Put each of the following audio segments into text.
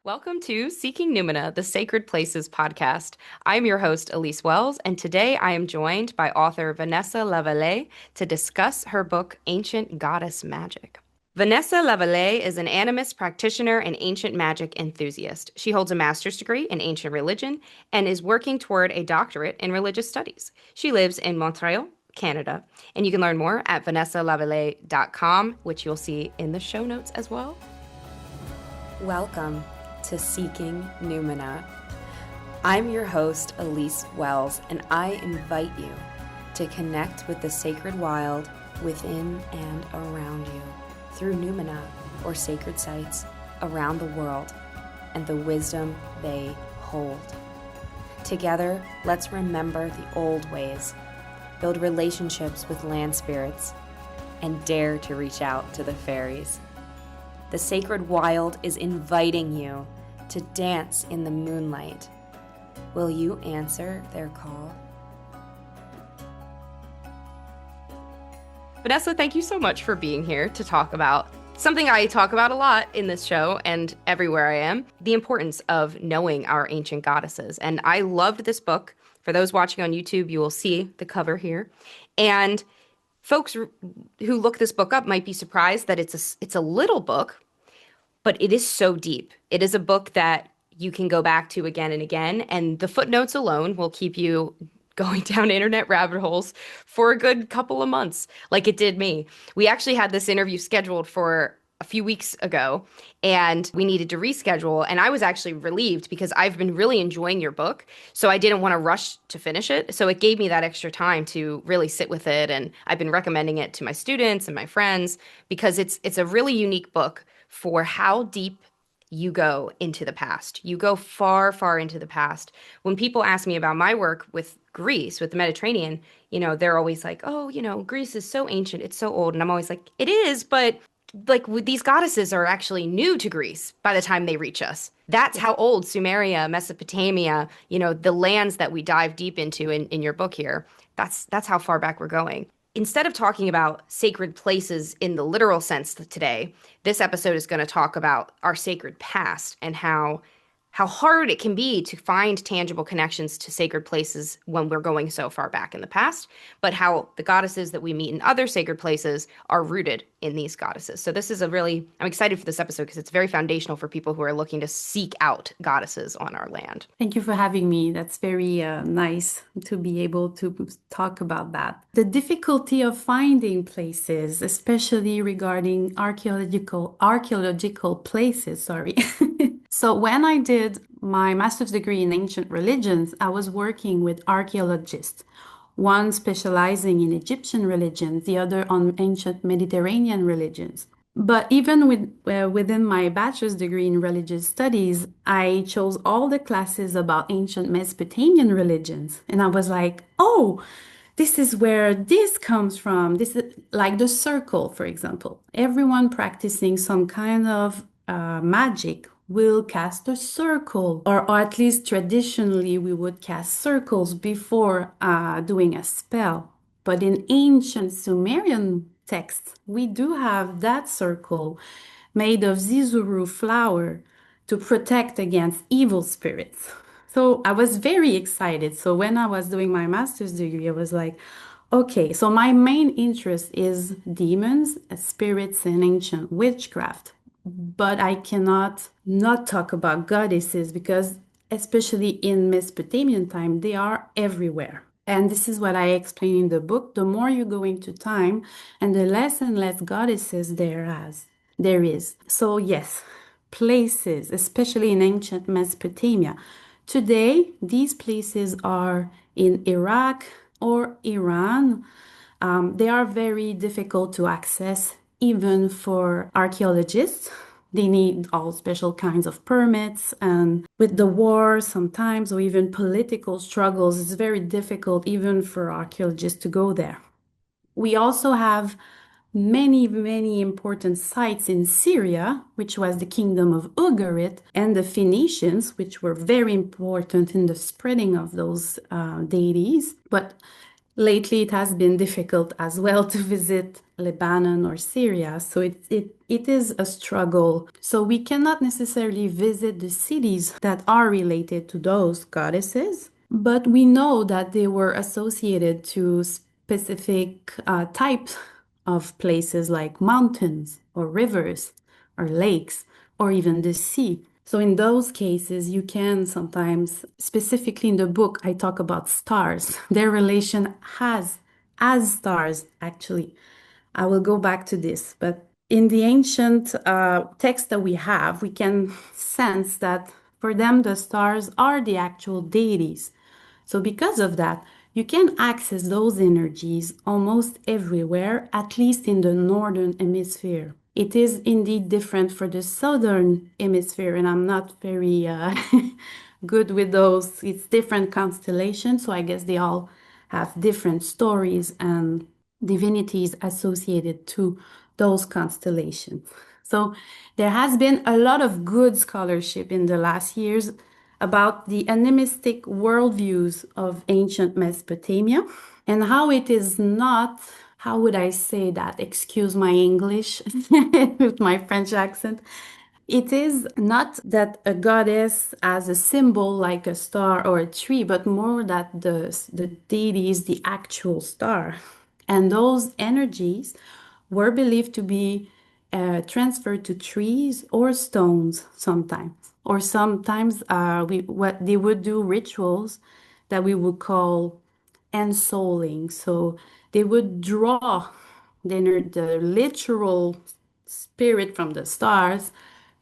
Welcome to Seeking Numina, the Sacred Places podcast. I'm your host, Elise Wells, and today I am joined by author Vanessa Lavallee to discuss her book, Ancient Goddess Magic. Vanessa Lavallee is an animist practitioner and ancient magic enthusiast. She holds a master's degree in ancient religion and is working toward a doctorate in religious studies. She lives in Montreal, Canada, and you can learn more at vanessalavallee.com, which you'll see in the show notes as well. Welcome to Seeking Numina. I'm your host, Elise Wells, and I invite you to connect with the sacred wild within and around you through Numina, or sacred sites around the world, and the wisdom they hold. Together, let's remember the old ways, build relationships with land spirits, and dare to reach out to the fairies. The sacred wild is inviting you to dance in the moonlight. Will you answer their call? Vanessa, thank you so much for being here to talk about something I talk about a lot in this show and everywhere I am, the importance of knowing our ancient goddesses. And I loved this book. For those watching on YouTube, you will see the cover here. And folks who look this book up might be surprised that it's a little book, but it is so deep. It is a book that you can go back to again and again, and the footnotes alone will keep you going down internet rabbit holes for a good couple of months, like it did me. We actually had this interview scheduled for a few weeks ago, and we needed to reschedule, and I was actually relieved because I've been really enjoying your book, so I didn't want to rush to finish it. So it gave me that extra time to really sit with it, and I've been recommending it to my students and my friends because it's a really unique book for how deep you go into the past. You go far, far into the past. When people ask me about my work with Greece, with the Mediterranean, they're always like, oh, Greece is so ancient, it's so old. And I'm always like, it is, but like these goddesses are actually new to Greece by the time they reach us. That's how old Sumeria, Mesopotamia, the lands that we dive deep into in your book here, that's how far back we're going. Instead of talking about sacred places in the literal sense today, this episode is going to talk about our sacred past and how hard it can be to find tangible connections to sacred places when we're going so far back in the past, but how the goddesses that we meet in other sacred places are rooted in these goddesses. So this is I'm excited for this episode because it's very foundational for people who are looking to seek out goddesses on our land. Thank you for having me. That's very nice to be able to talk about that. The difficulty of finding places, especially regarding archaeological places, sorry. So when I did my master's degree in ancient religions, I was working with archaeologists, one specializing in Egyptian religions, the other on ancient Mediterranean religions. But even within my bachelor's degree in religious studies, I chose all the classes about ancient Mesopotamian religions. And I was like, oh, this is where this comes from. This is like the circle, for example. Everyone practicing some kind of magic will cast a circle, or at least traditionally we would cast circles before doing a spell. But in ancient Sumerian texts, we do have that circle made of zizuru flower to protect against evil spirits. So I was very excited. So when I was doing my master's degree, I was like, okay, so my main interest is demons, spirits, and ancient witchcraft. But I cannot not talk about goddesses because, especially in Mesopotamian time, they are everywhere. And this is what I explain in the book. The more you go into time, and the less and less goddesses there is. So yes, places, especially in ancient Mesopotamia. Today, these places are in Iraq or Iran. They are very difficult to access, even for archaeologists. They need all special kinds of permits, and with the war sometimes, or even political struggles, it's very difficult even for archaeologists to go there. We also have many, many important sites in Syria, which was the kingdom of Ugarit, and the Phoenicians, which were very important in the spreading of those deities. But Lately, it has been difficult as well to visit Lebanon or Syria, so it is a struggle. So we cannot necessarily visit the cities that are related to those goddesses, but we know that they were associated to specific types of places like mountains or rivers or lakes or even the sea. So in those cases, you can sometimes, specifically in the book, I talk about stars. Their relation has as stars, actually. I will go back to this, but in the ancient text that we have, we can sense that for them, the stars are the actual deities. So, because of that, you can access those energies almost everywhere, at least in the northern hemisphere. It is indeed different for the southern hemisphere, and I'm not very good with those. It's different constellations, so I guess they all have different stories and divinities associated to those constellations. So there has been a lot of good scholarship in the last years about the animistic worldviews of ancient Mesopotamia and how it is not, how would I say that? Excuse my English with my French accent. It is not that a goddess as a symbol like a star or a tree, but more that the deity is the actual star. And those energies were believed to be transferred to trees or stones sometimes. Or sometimes what they would do rituals that we would call ensouling. So they would draw the literal spirit from the stars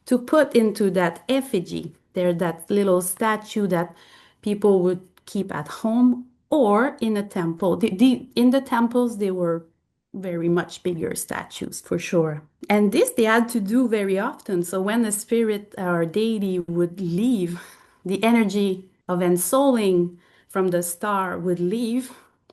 to put into that effigy. There, that little statue that people would keep at home or in a temple. In the temples, they were very much bigger statues for sure. And this they had to do very often. So when the spirit or deity would leave, the energy of ensouling from the star would leave,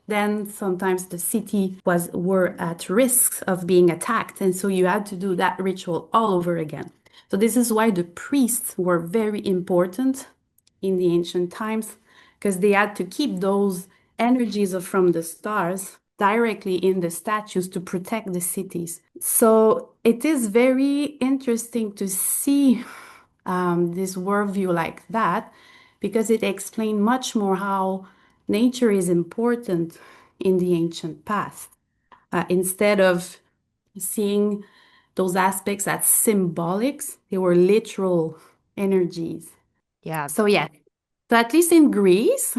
then sometimes the city were at risk of being attacked. And so you had to do that ritual all over again. So this is why the priests were very important in the ancient times, because they had to keep those energies from the stars directly in the statues to protect the cities. So it is very interesting to see this worldview like that because it explains much more how nature is important in the ancient past. Instead of seeing those aspects as symbolics, they were literal energies. Yeah. So, yeah, so at least in Greece,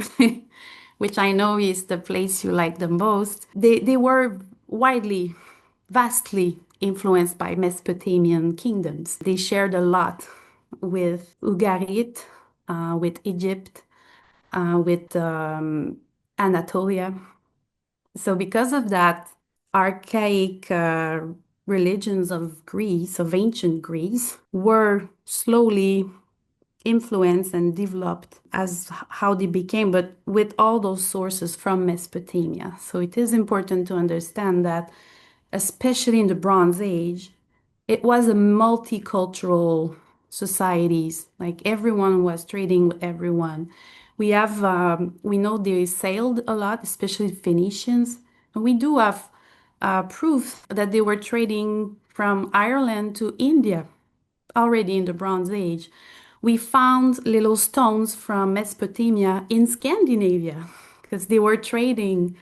which I know is the place you like the most, they were widely, vastly influenced by Mesopotamian kingdoms. They shared a lot with Ugarit, with Egypt, with Anatolia. So because of that, archaic religions of Greece, of ancient Greece, were slowly influenced and developed as how they became, but with all those sources from Mesopotamia. So it is important to understand that, especially in the Bronze Age, it was a multicultural societies. Like everyone was trading with everyone. We know they sailed a lot, especially Phoenicians. And we do have proof that they were trading from Ireland to India already in the Bronze Age. We found little stones from Mesopotamia in Scandinavia because they were trading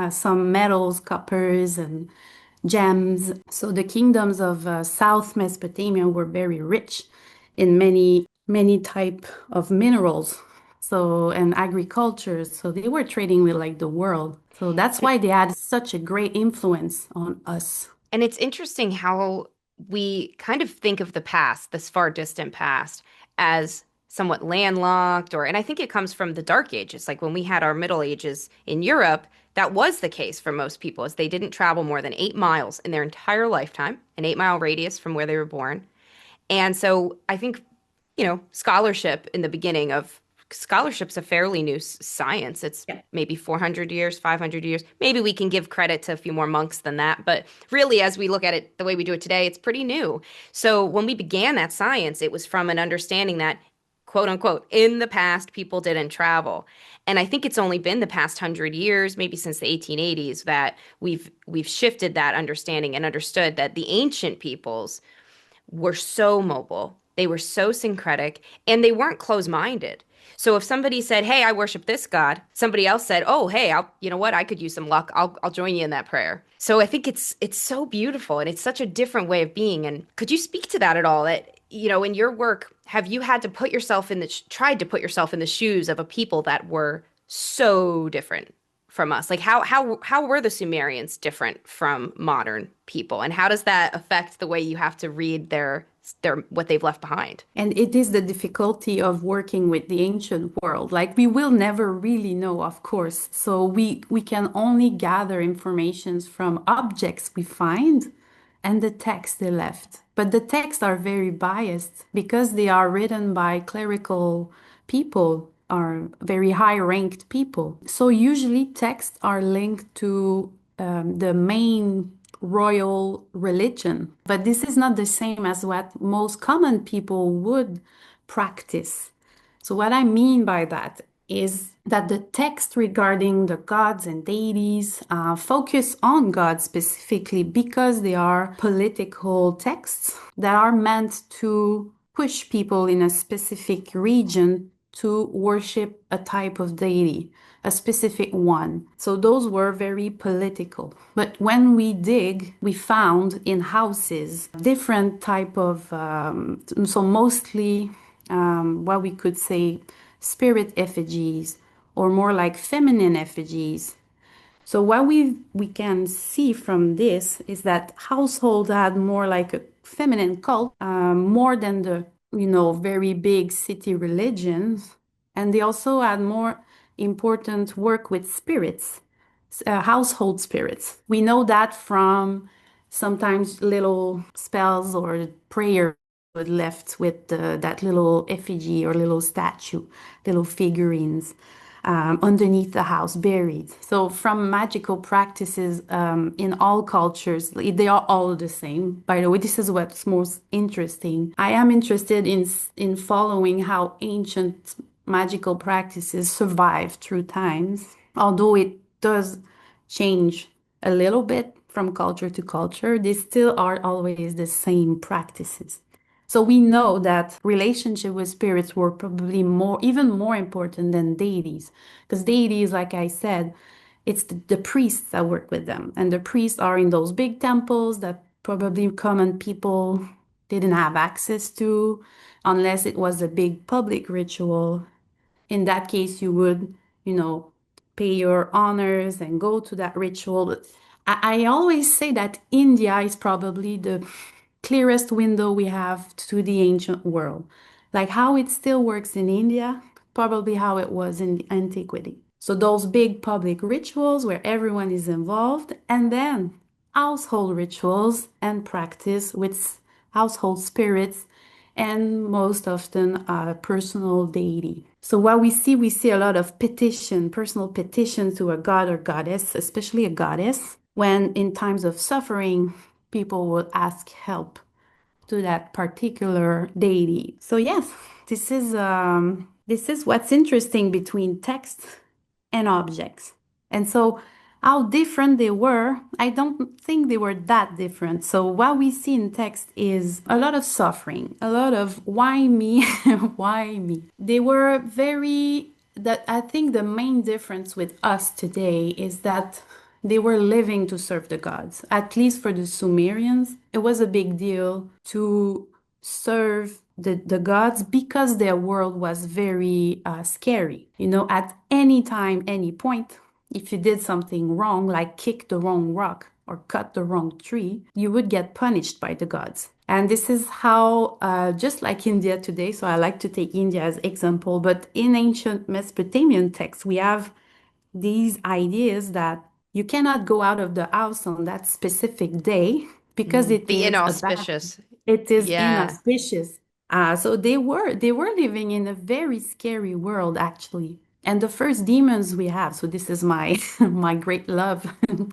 some metals, coppers, and gems. So the kingdoms of South Mesopotamia were very rich in many type of minerals. So and agriculture. So they were trading with like the world. So that's And why they had such a great influence on us. and it's interesting how we kind of think of the past, this far distant past, as somewhat landlocked, or, and I think it comes from the Dark Ages. Like when we had our Middle Ages in Europe, that was the case for most people, as they didn't travel more than 8 miles in their entire lifetime, an 8 mile radius from where they were born. And so I think, scholarship in the beginning of scholarship's a fairly new science. It's Yeah. maybe 400 years, 500 years. Maybe we can give credit to a few more monks than that. But really, as we look at it the way we do it today, it's pretty new. So when we began that science, it was from an understanding that quote unquote, in the past, people didn't travel. And I think it's only been the past 100 years, maybe since the 1880s, that we've shifted that understanding and understood that the ancient peoples were so mobile, they were so syncretic, and they weren't closed-minded. So if somebody said, "Hey, I worship this god," somebody else said, "Oh, hey, you know what? I could use some luck. I'll join you in that prayer." So I think it's so beautiful, and it's such a different way of being. And could you speak to that at all? That in your work, have you had to put yourself in the tried to put yourself in the shoes of a people that were so different from us? Like how were the Sumerians different from modern people, and how does that affect the way you have to read their what they've left behind? And it is the difficulty of working with the ancient world. Like we will never really know, of course. So we can only gather informations from objects we find and the texts they left. But the texts are very biased because they are written by clerical people, are very high ranked people. So usually texts are linked to the main royal religion. But this is not the same as what most common people would practice. So, what I mean by that is that the text regarding the gods and deities focus on God specifically because they are political texts that are meant to push people in a specific region to worship a type of deity, a specific one. So those were very political. But when we dig, we found in houses different type of, so mostly what we could say spirit effigies or more like feminine effigies. So what we can see from this is that household had more like a feminine cult, more than the very big city religions, and they also had more important work with spirits, household spirits. We know that from sometimes little spells or prayer left with that little effigy or little statue, little figurines underneath the house, buried. So from magical practices in all cultures, they are all the same. By the way, this is what's most interesting. I am interested in following how ancient magical practices survive through times, although it does change a little bit from culture to culture. They still are always the same practices. So we know that relationship with spirits were probably even more important than deities, because deities, like I said, it's the priests that work with them, and the priests are in those big temples that probably common people didn't have access to, unless it was a big public ritual. In that case, you would, you know, pay your honors and go to that ritual. But I always say that India is probably the clearest window we have to the ancient world. Like how it still works in India, probably how it was in the antiquity. So those big public rituals where everyone is involved, and then household rituals and practice with household spirits and most often a personal deity. So what we see a lot of personal petition to a god or goddess, especially a goddess, when in times of suffering, people will ask help to that particular deity. So yes, this is what's interesting between text and objects. And so how different they were, I don't think they were that different. So what we see in text is a lot of suffering, a lot of why me, why me. They were very that I think the main difference with us today is that they were living to serve the gods. At least for the Sumerians, it was a big deal to serve the gods because their world was very scary. You know, at any time, any point, if you did something wrong, like kick the wrong rock or cut the wrong tree, you would get punished by the gods. And this is how, just like India today, so I like to take India as example, but in ancient Mesopotamian texts, we have these ideas that you cannot go out of the house on that specific day because it The is a bad, inauspicious. it is Yeah. inauspicious. So they were living in a very scary world actually. And the first demons we have, so this is my my great love,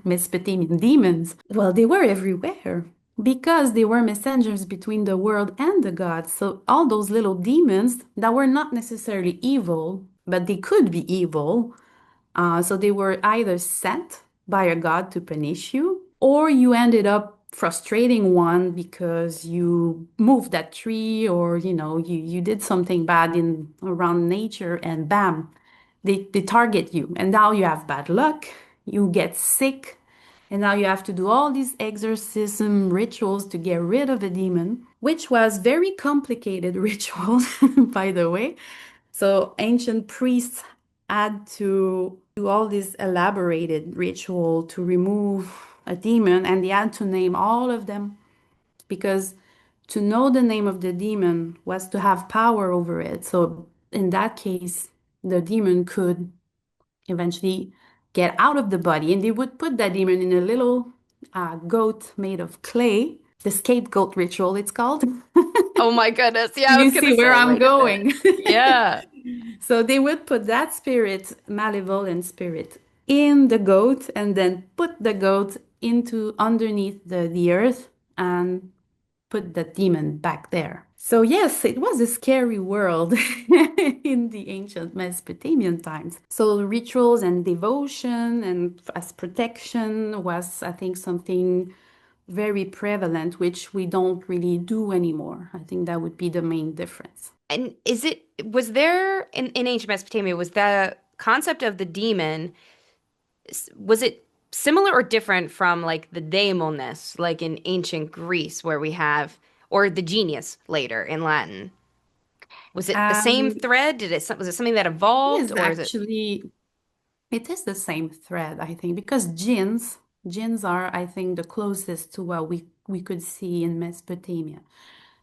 Mesopotamian demons. Well, they were everywhere. because they were messengers between the world and the gods. So all those little demons that were not necessarily evil, but they could be evil. So they were either sent by a god to punish you, or you ended up frustrating one because you moved that tree, or you did something bad in around nature, and bam, they target you, and now you have bad luck, you get sick, and now you have to do all these exorcism rituals to get rid of a demon, which was very complicated ritual, by the way. So ancient priests had to do all this elaborated ritual to remove a demon, and they had to name all of them because to know the name of the demon was to have power over it. So in that case, the demon could eventually get out of the body, and they would put that demon in a little goat made of clay. The scapegoat ritual, it's called. Oh my goodness. Yeah, I You was gonna see where say, I'm wait a minute. going. Yeah. So they would put that spirit, malevolent spirit, in the goat and then put the goat into underneath the earth and put the demon back there. So yes, it was a scary world in the ancient Mesopotamian times. So rituals and devotion and as protection was, I think, something very prevalent, which we don't really do anymore. I think that would be the main difference. And was there in ancient Mesopotamia, was the concept of the demon, was it similar or different from like the daemoness, like in ancient Greece, where we have, or the genius later in Latin? Was it the same Um, thread? Was it something that it evolved, is or is it? actually It is the same thread, I think, because jinns are, I think, the closest to what we could see in Mesopotamia.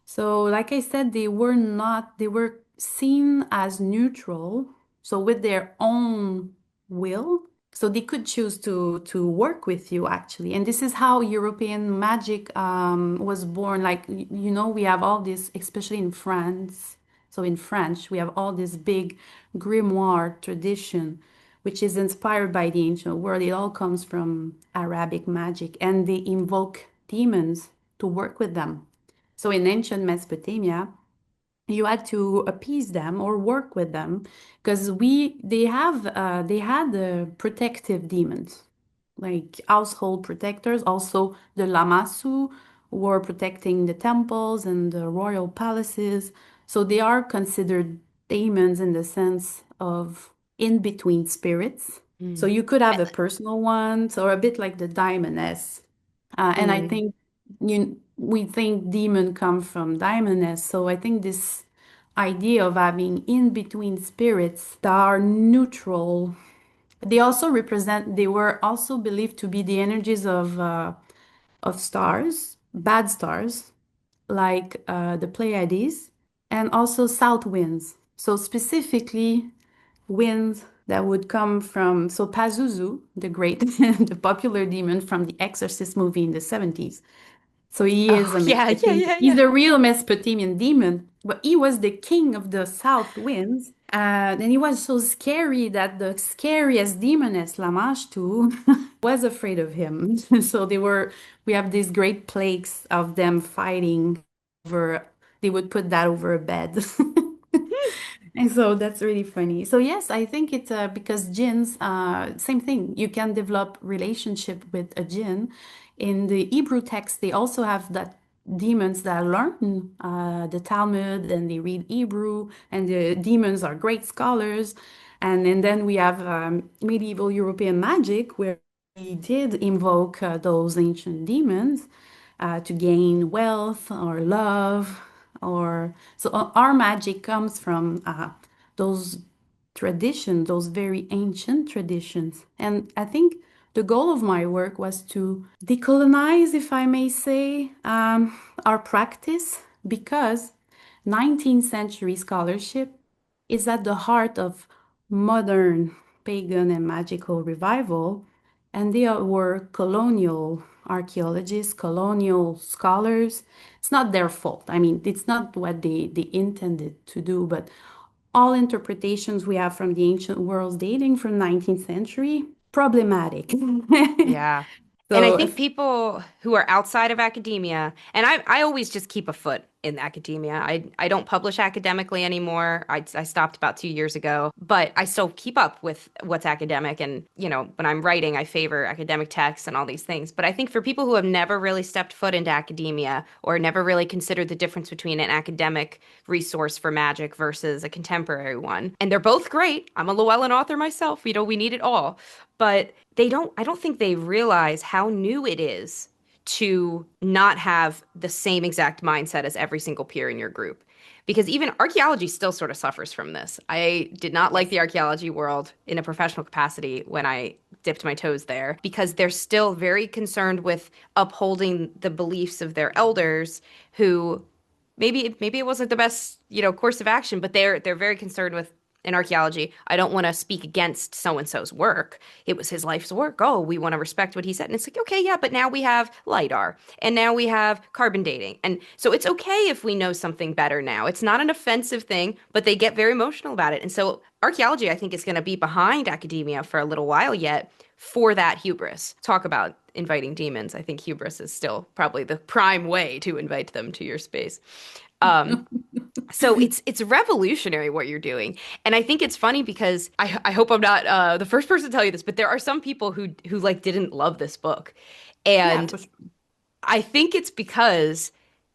So, like I said, they were seen as neutral, so with their own will. So they could choose to work with you actually. And this is how European magic was born. Like, we have all this, especially in France. So in French, we have all this big grimoire tradition, which is inspired by the ancient world. It all comes from Arabic magic, and they invoke demons to work with them. So in ancient Mesopotamia, you had to appease them or work with them because they had protective demons like household protectors. Also, the Lamasu were protecting the temples and the royal palaces. So they are considered demons in the sense of in between spirits. So Mm. you could have a personal one, so a bit like the Diamondess. And I Mm. think we think demon come from diamondess. So I think this idea of having in between spirits that are neutral. They were also believed to be the energies of stars, bad stars, like the Pleiades, and also south winds. So specifically, winds that would come from so Pazuzu, the great, the popular demon from the Exorcist movie in the 70s. So he is Oh a yeah, yeah, Mesopotamian. yeah, He's yeah. a real Mesopotamian demon, but he was the king of the south winds. And he was so scary that the scariest demoness, Lamashtu, was afraid of him. So we have these great plagues of them fighting over, they would put that over a bed. And so that's really funny. So yes, I think it's because jinns, same thing. You can develop relationship with a jinn. In the Hebrew text, they also have that demons that learn the Talmud and they read Hebrew, and the demons are great scholars. And then we have medieval European magic where we did invoke those ancient demons to gain wealth or love, or so our magic comes from those traditions, those very ancient traditions. And I think the goal of my work was to decolonize, if I may say, our practice, because 19th century scholarship is at the heart of modern pagan and magical revival, and they were colonial archaeologists, colonial scholars. It's not their fault. I mean, it's not what they intended to do, but all interpretations we have from the ancient worlds dating from 19th century, problematic. Yeah. And I So think people who are outside of academia, and I always just keep a foot in academia. I don't publish academically anymore. I stopped about 2 years ago, but I still keep up with what's academic. And, when I'm writing, I favor academic texts and all these things. But I think for people who have never really stepped foot into academia or never really considered the difference between an academic resource for magic versus a contemporary one, and they're both great. I'm a Llewellyn author myself. We need it all. But I don't think they realize how new it is to not have the same exact mindset as every single peer in your group. Because even archaeology still sort of suffers from this. I did not like yes. the archaeology world in a professional capacity when I dipped my toes there because they're still very concerned with upholding the beliefs of their elders who maybe it wasn't the best, course of action, but they're very concerned with in archaeology. I don't want to speak against so and so's work. It was his life's work. Oh, we want to respect what he said. And it's like, okay, yeah, but now we have LIDAR and now we have carbon dating. And so it's okay if we know something better now. It's not an offensive thing, but they get very emotional about it. And so archaeology, I think, is going to be behind academia for a little while yet for that hubris. Talk about inviting demons. I think hubris is still probably the prime way to invite them to your space. Um, so it's revolutionary what you're doing. And I think it's funny because I hope I'm not the first person to tell you this, but there are some people who like didn't love this book. Yeah, And for sure. I think it's because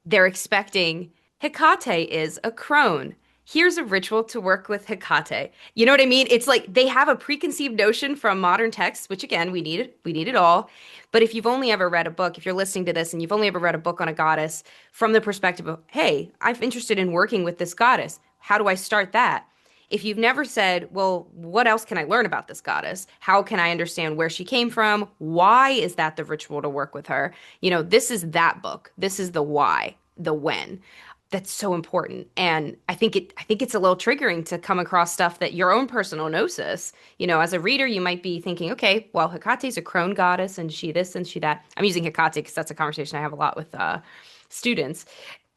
they're expecting Hecate is a crone. Here's a ritual to work with Hecate. You know what I mean? It's like they have a preconceived notion from modern texts, which again, we need it all. But if you've only ever read a book, if you're listening to this and you've only ever read a book on a goddess from the perspective of, hey, I'm interested in working with this goddess. How do I start that? If you've never said, well, what else can I learn about this goddess? How can I understand where she came from? Why is that the ritual to work with her? This is that book. This is the why, the when. That's so important. And I think it's a little triggering to come across stuff that your own personal gnosis, as a reader, you might be thinking, okay, well, Hecate's a crone goddess and she this and she that. I'm using Hecate because that's a conversation I have a lot with students.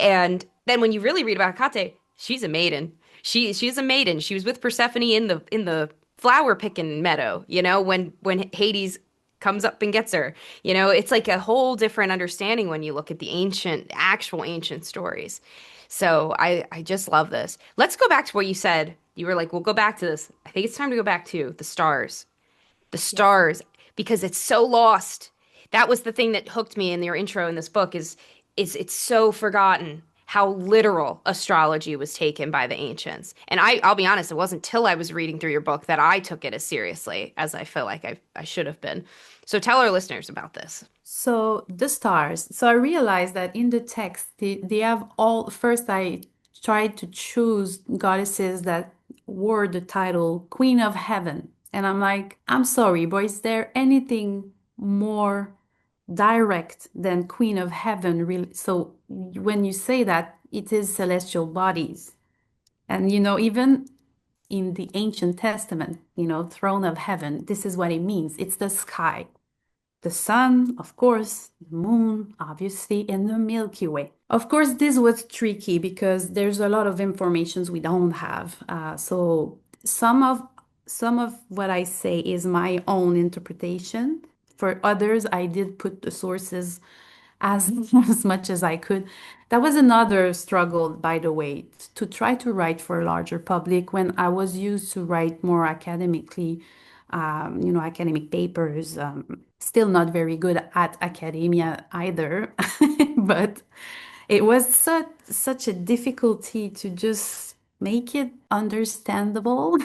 And then when you really read about Hecate, she's a maiden. She's a maiden. She was with Persephone in the flower picking meadow, when Hades comes up and gets her. It's like a whole different understanding when you look at the actual ancient stories. So I just love this. Let's go back to what you said. You were like, we'll go back to this. I think it's time to go back to the stars. The Yes. stars, because it's so lost. That was the thing that hooked me in your intro in this book is it's so forgotten how literal astrology was taken by the ancients. And I'll be honest, it wasn't till I was reading through your book that I took it as seriously as I feel like I should have been. So tell our listeners about this. So the stars. So I realized that in the text, they have all. First, I tried to choose goddesses that wore the title Queen of Heaven. And I'm like, I'm sorry, but is there anything more direct than Queen of Heaven? Really? So when you say that, it is celestial bodies. And even in the ancient testament, throne of heaven, this is what it means. It's the sky. The sun, of course, the moon, obviously, and the Milky Way. Of course, this was tricky because there's a lot of informations we don't have. So some of what I say is my own interpretation. For others, I did put the sources as as much as I could. That was another struggle, by the way, to try to write for a larger public when I was used to write more academically, academic papers. Still not very good at academia either, but it was such a difficulty to just make it understandable.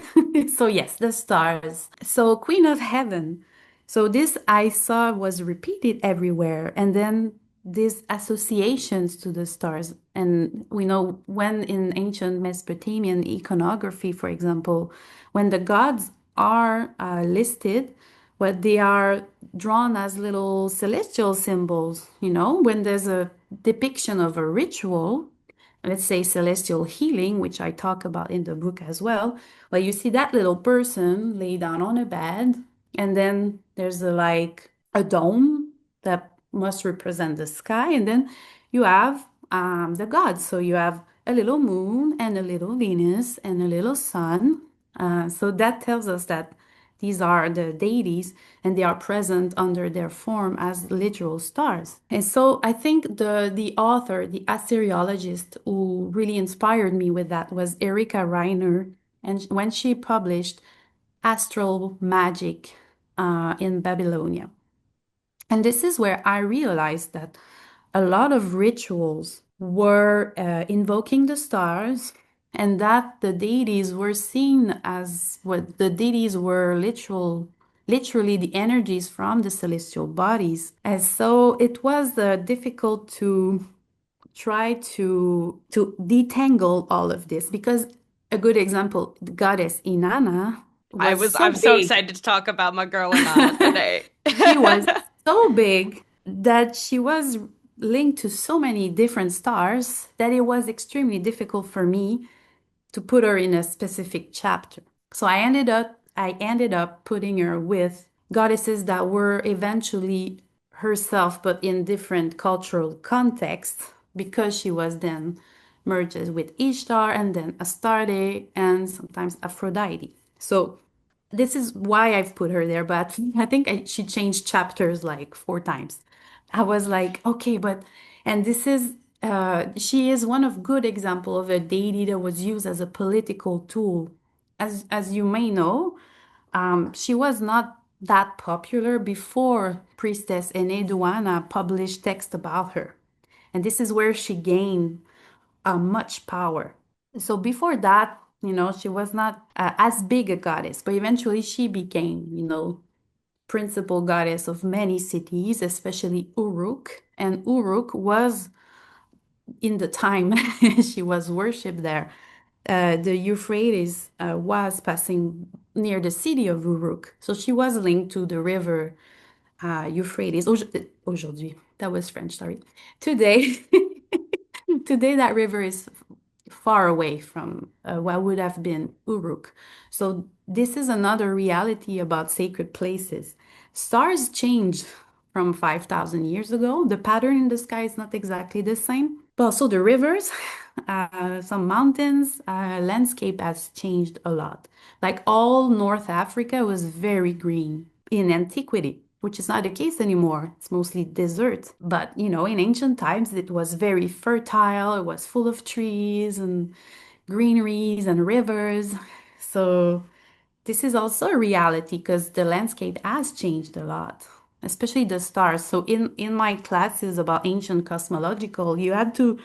So yes, the stars. So Queen of Heaven. So this I saw was repeated everywhere, and then these associations to the stars. And we know when in ancient Mesopotamian iconography, for example, when the gods are listed, but they are drawn as little celestial symbols, when there's a depiction of a ritual, let's say celestial healing, which I talk about in the book as well. Well, you see that little person lay down on a bed, and then there's like a dome that must represent the sky, and then you have the gods. So you have a little moon and a little Venus and a little sun. So that tells us that These are the deities, and they are present under their form as literal stars. And so I think the author, the Assyriologist who really inspired me with that was Erika Reiner. And when she published Astral Magic in Babylonia. And this is where I realized that a lot of rituals were invoking the stars, and that the deities were seen as what the deities were literally the energies from the celestial bodies. And so it was difficult to try to detangle all of this because a good example, the goddess Inanna was so I'm so big. excited to talk about my girl Anana today. She was so big that she was linked to so many different stars that it was extremely difficult for me to put her in a specific chapter. So I ended up putting her with goddesses that were eventually herself, but in different cultural contexts, because she was then merged with Ishtar and then Astarte and sometimes Aphrodite. So this is why I've put her there, but I think she changed chapters like 4 times. I was like, okay, but, and this is, she is one of good example of a deity that was used as a political tool. As you may know, she was not that popular before Priestess Enheduanna published text about her. And this is where she gained much power. So before that, she was not as big a goddess, but eventually she became, principal goddess of many cities, especially Uruk. And Uruk was, in the time she was worshipped there, the Euphrates was passing near the city of Uruk. So she was linked to the river Euphrates. Aujourd'hui, that was French, sorry. Today, today that river is far away from what would have been Uruk. So this is another reality about sacred places. Stars change from 5,000 years ago. The pattern in the sky is not exactly the same. But also the rivers, some mountains, landscape has changed a lot. Like all North Africa was very green in antiquity, which is not the case anymore. It's mostly desert. But, in ancient times, it was very fertile. It was full of trees and greeneries and rivers. So this is also a reality because the landscape has changed a lot, especially the stars. So in my classes about ancient cosmological, you had to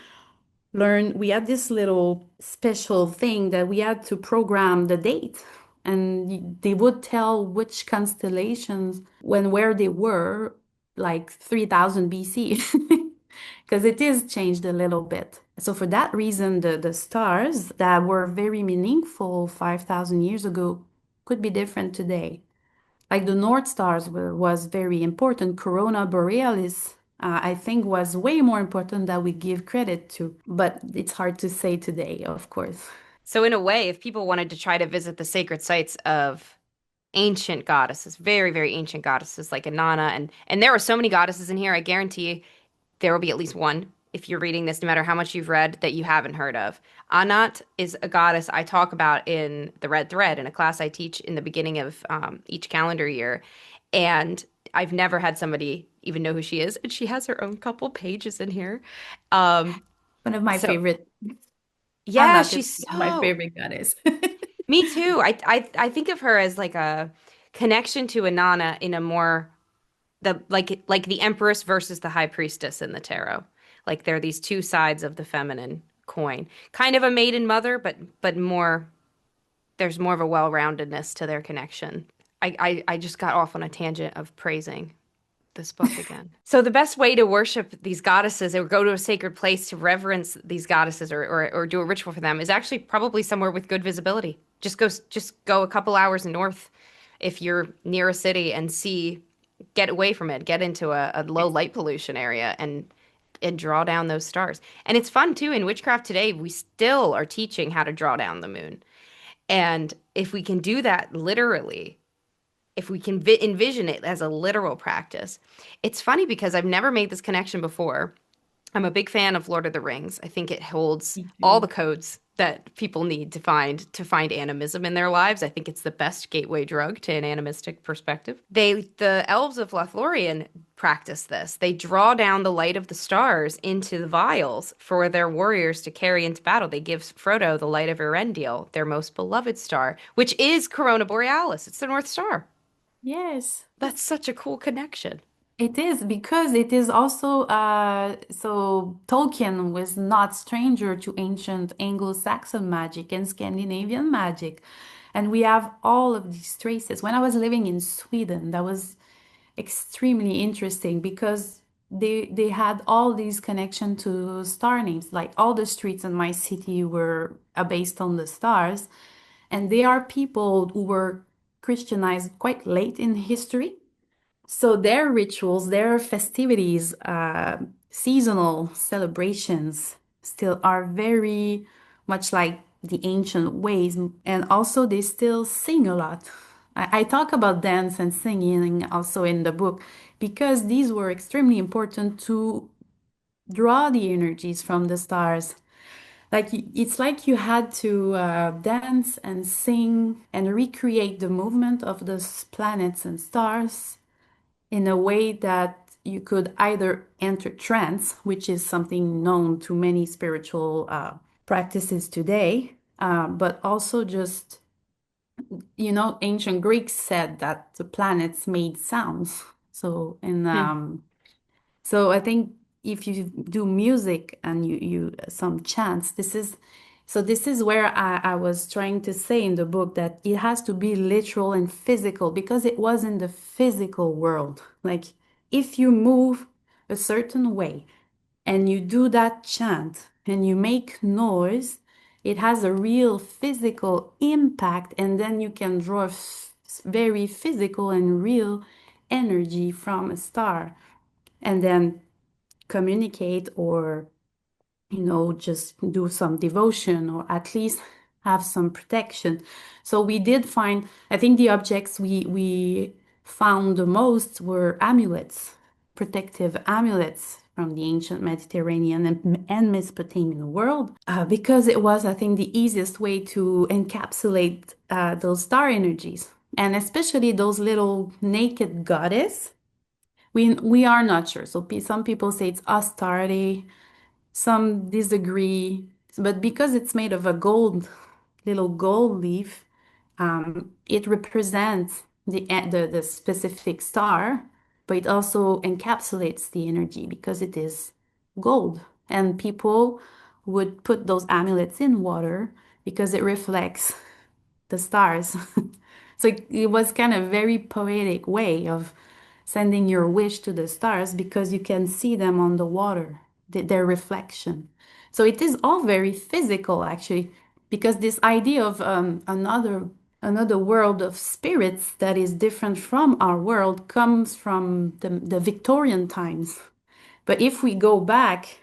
learn, we had this little special thing that we had to program the date. And they would tell which constellations, where they were, like 3000 BC, because it is changed a little bit. So for that reason, the stars that were very meaningful 5,000 years ago could be different today. Like the North Stars was very important. Corona Borealis, I think, was way more important than we give credit to. But it's hard to say today, of course. So in a way, if people wanted to try to visit the sacred sites of ancient goddesses, very, very ancient goddesses like Inanna, and there are so many goddesses in here, I guarantee there will be at least one, if you're reading this, no matter how much you've read, that you haven't heard of. Anat is a goddess I talk about in the Red Thread in a class I teach in the beginning of each calendar year. And I've never had somebody even know who she is. And she has her own couple pages in here. Um, One of my so favorite, yeah, Anat is she's one of my so favorite goddess. me too. I think of her as like a connection to Inanna in a more the like the empress versus the high priestess in the tarot. Like they're these two sides of the feminine coin. Kind of a maiden mother, but more there's more of a well-roundedness to their connection. I just got off on a tangent of praising this book again. So the best way to worship these goddesses or go to a sacred place to reverence these goddesses or do a ritual for them is actually probably somewhere with good visibility. Just go a couple hours north if you're near a city and get away from it, get into a low light pollution area and draw down those stars. And it's fun too. In witchcraft today, we still are teaching how to draw down the moon. And if we can do that literally, if we can envision it as a literal practice, it's funny because I've never made this connection before. I'm a big fan of Lord of the Rings. I think it holds Me all too. the codes that people need to find animism in their lives. I think it's the best gateway drug to an animistic perspective. The elves of Lothlorien practice this. They draw down the light of the stars into the vials for their warriors to carry into battle. They give Frodo the light of Erendil, their most beloved star, which is Corona Borealis. It's the North Star. Yes. That's such a cool connection. It is because it is also so Tolkien was not stranger to ancient Anglo-Saxon magic and Scandinavian magic. And we have all of these traces. When I was living in Sweden, that was extremely interesting because they had all these connection to star names. Like all the streets in my city were based on the stars. And they are people who were Christianized quite late in history. So their rituals, their festivities, seasonal celebrations still are very much like the ancient ways. And also they still sing a lot. I talk about dance and singing also in the book because these were extremely important to draw the energies from the stars. Like it's like you had to dance and sing and recreate the movement of the planets and stars in a way that you could either enter trance, which is something known to many spiritual practices today, but also just, ancient Greeks said that the planets made sounds. So, and Hmm. so I think if you do music and you some chants, this is where I was trying to say in the book that it has to be literal and physical because it was in the physical world. Like if you move a certain way and you do that chant and you make noise, it has a real physical impact, and then you can draw very physical and real energy from a star and then communicate or just do some devotion or at least have some protection. So we did find, I think the objects we found the most were amulets, protective amulets from the ancient Mediterranean and Mesopotamian world, because it was, I think, the easiest way to encapsulate those star energies. And especially those little naked goddess. We are not sure. So some people say it's Astarte, some disagree, but because it's made of a little gold leaf, it represents the specific star, but it also encapsulates the energy because it is gold. And people would put those amulets in water because it reflects the stars. So it was kind of very poetic way of sending your wish to the stars because you can see them on the water, their reflection. So it is all very physical actually, because this idea of another world of spirits that is different from our world comes from the Victorian times. But if we go back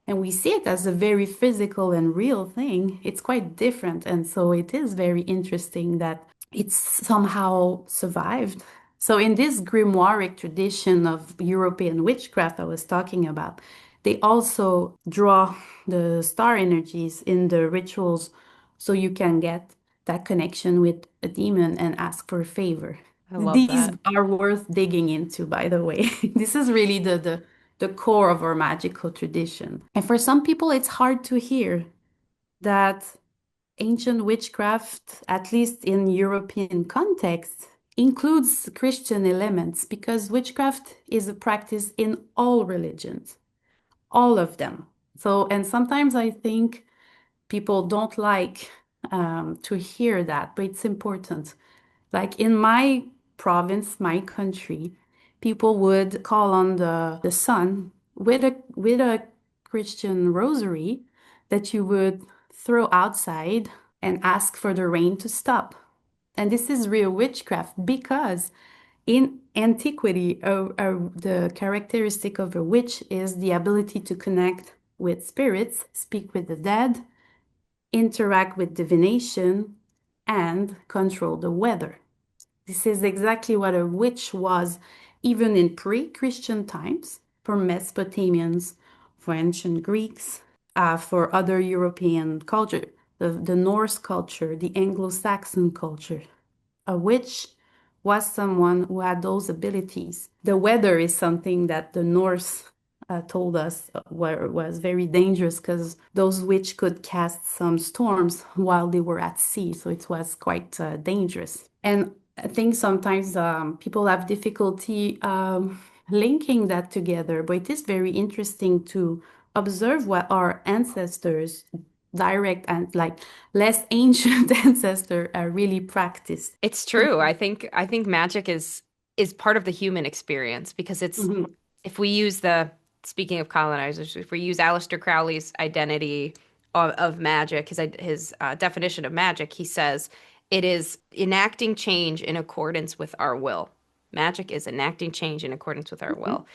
and we see it as a very physical and real thing, it's quite different. And so it is very interesting that it's somehow survived. So in this grimoire tradition of European witchcraft I was talking about, they also draw the star energies in the rituals so you can get that connection with a demon and ask for a favor. I love These that. are worth digging into, by the way. This is really the core of our magical tradition. And for some people, it's hard to hear that ancient witchcraft, at least in European context, includes Christian elements because witchcraft is a practice in all religions, all of them. So, and sometimes I think people don't like to hear that, but it's important. Like in my province, my country, people would call on the sun with a Christian rosary that you would throw outside and ask for the rain to stop. And this is real witchcraft because in antiquity, the characteristic of a witch is the ability to connect with spirits, speak with the dead, interact with divination, and control the weather. This is exactly what a witch was even in pre-Christian times for Mesopotamians, for ancient Greeks, for other European culture. the Norse culture, the Anglo-Saxon culture. A witch was someone who had those abilities. The weather is something that the Norse told us was very dangerous because those witch could cast some storms while they were at sea. So it was quite dangerous. And I think sometimes people have difficulty linking that together, but it is very interesting to observe what our ancestors, direct and like less ancient ancestor, really practiced. It's true. I think magic is part of the human experience because it's Mhm. if we use the speaking of colonizers, if we use Aleister Crowley's identity of magic, his definition of magic, he says it is enacting change in accordance with our will. Magic is enacting change in accordance with our Mhm. will.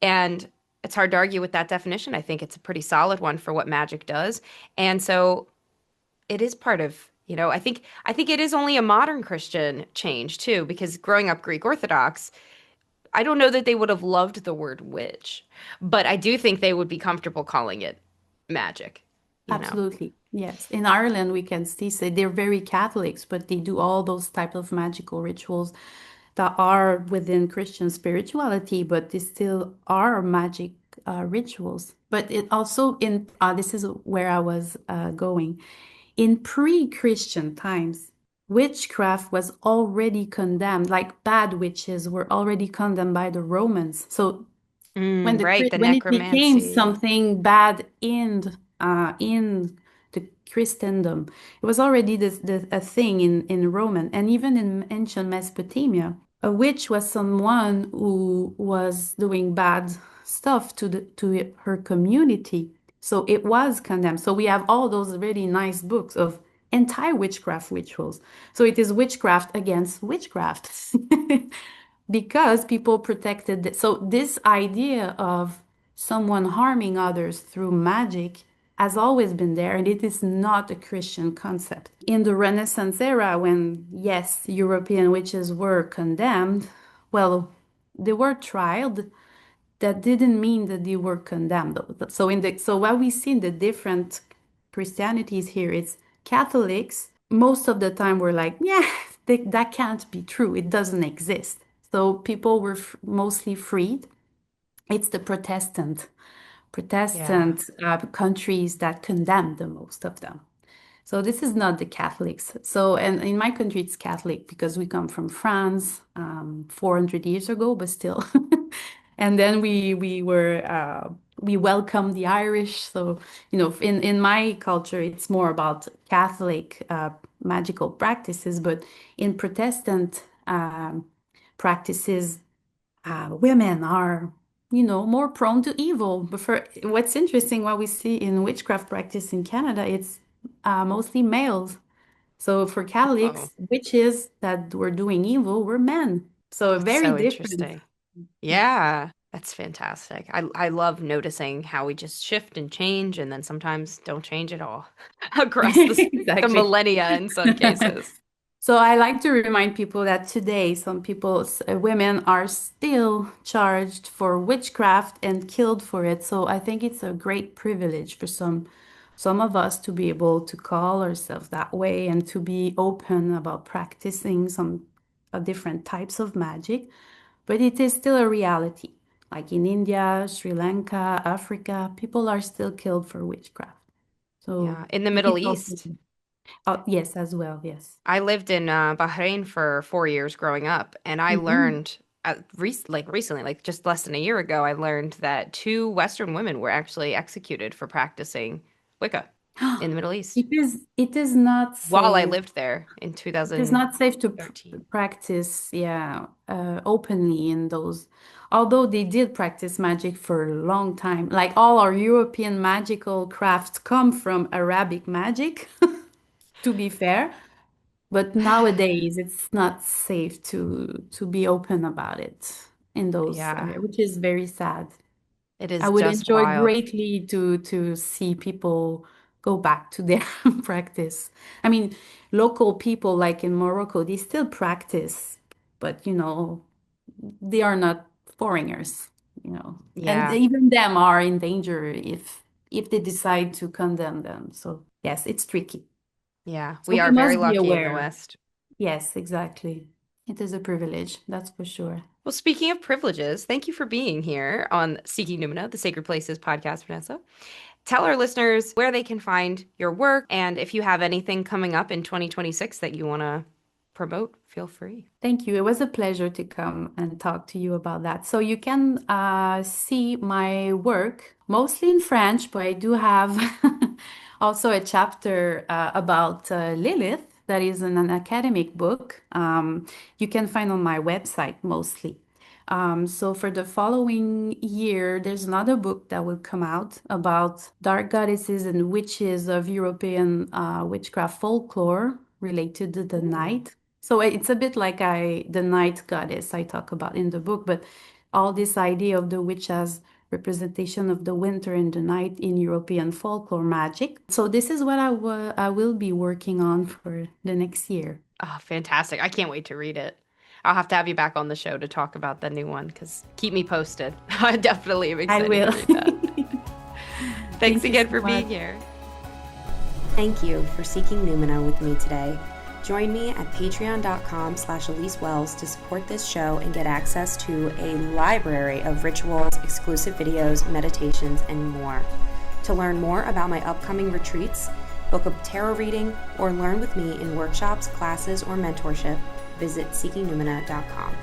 And it's hard to argue with that definition. I think it's a pretty solid one for what magic does. And so it is part of, I think it is only a modern Christian change too, because growing up Greek Orthodox, I don't know that they would have loved the word witch, but I do think they would be comfortable calling it magic, you know. Absolutely. Yes. In Ireland, we can see say they're very Catholics, but they do all those type of magical rituals that are within Christian spirituality, but they still are magic rituals. But it also in this is where I was going. In pre-Christian times, witchcraft was already condemned, like bad witches were already condemned by the Romans. So Right, the when it became necromancy. something bad in the Christendom, it was already a thing in Roman and even in ancient Mesopotamia. A witch was someone who was doing bad stuff to her community, so it was condemned. So we have all those really nice books of anti-witchcraft rituals. So it is witchcraft against witchcraft. Because people protected so this idea of someone harming others through magic has always been there, and it is not a Christian concept. In the Renaissance era, when yes, European witches were condemned, well, they were tried. That didn't mean that they were condemned. So what we see in the different Christianities here is Catholics most of the time were like, yeah, that can't be true. It doesn't exist. So people were mostly freed. It's the Yeah. Protestant countries that condemn the most of them. So this is not the Catholics. So, and in my country, it's Catholic because we come from France 400 years ago, but still. And then we welcome the Irish. So, in my culture, it's more about Catholic magical practices, but in Protestant practices, women are, more prone to evil. But for what's interesting, what we see in witchcraft practice in Canada, it's mostly males. So for Oh, Catholics, witches that were doing evil were men. So that's very so different. interesting. Yeah, that's fantastic. I love noticing how we just shift and change and then sometimes don't change at all across the Exactly. millennia in some cases. So I like to remind people that today some people, women are still charged for witchcraft and killed for it. So I think it's a great privilege for some of us to be able to call ourselves that way and to be open about practicing some different types of magic. But it is still a reality. Like in India, Sri Lanka, Africa, people are still killed for witchcraft. So Yeah, in the it Middle is also, East. oh, yes, as well, yes. I lived in Bahrain for 4 years growing up, and I Mhm. learned recently, like just less than a year ago, I learned that two Western women were actually executed for practicing Wicca in the Middle East It is not while I safe. lived there in It is not safe to 2013. practice, yeah, openly in those. Although they did practice magic for a long time, like all our European magical crafts come from Arabic magic, to be fair. But nowadays, it's not safe to be open about it in those Yeah, areas, which is very sad. it I is would just enjoy wild. greatly to see people go back to their practice. I mean, local people like in Morocco, they still practice, but they are not foreigners. And Yeah. even them are in danger if they decide to condemn them. So yes, it's tricky. Yeah, So we we are very must be lucky in the aware. West. Yes, exactly. It is a privilege, that's for sure. Well, speaking of privileges, thank you for being here on Seeking Numina, the Sacred Places podcast, Vanessa. Tell our listeners where they can find your work, and if you have anything coming up in 2026 that you want to promote, feel free. Thank you. It was a pleasure to come and talk to you about that. So you can see my work mostly in French, but I do have also a chapter about Lilith that is in an academic book. You can find on my website mostly. So for the following year, there's another book that will come out about dark goddesses and witches of European witchcraft folklore related to the Ooh. night. So it's a bit like the night goddess I talk about in the book, but all this idea of the witch as representation of the winter and the night in European folklore magic. So this is what I will be working on for the next year. Oh, fantastic. I can't wait to read it. I'll have to have you back on the show to talk about the new one because keep me posted. I definitely am I excited will. to read that. Thanks Thank you again so for being much. here. Thank you for seeking Numina with me today. Join me at patreon.com/Elise Wells to support this show and get access to a library of rituals, exclusive videos, meditations, and more. To learn more about my upcoming retreats, book a tarot reading, or learn with me in workshops, classes, or mentorship, visit seekingnumina.com.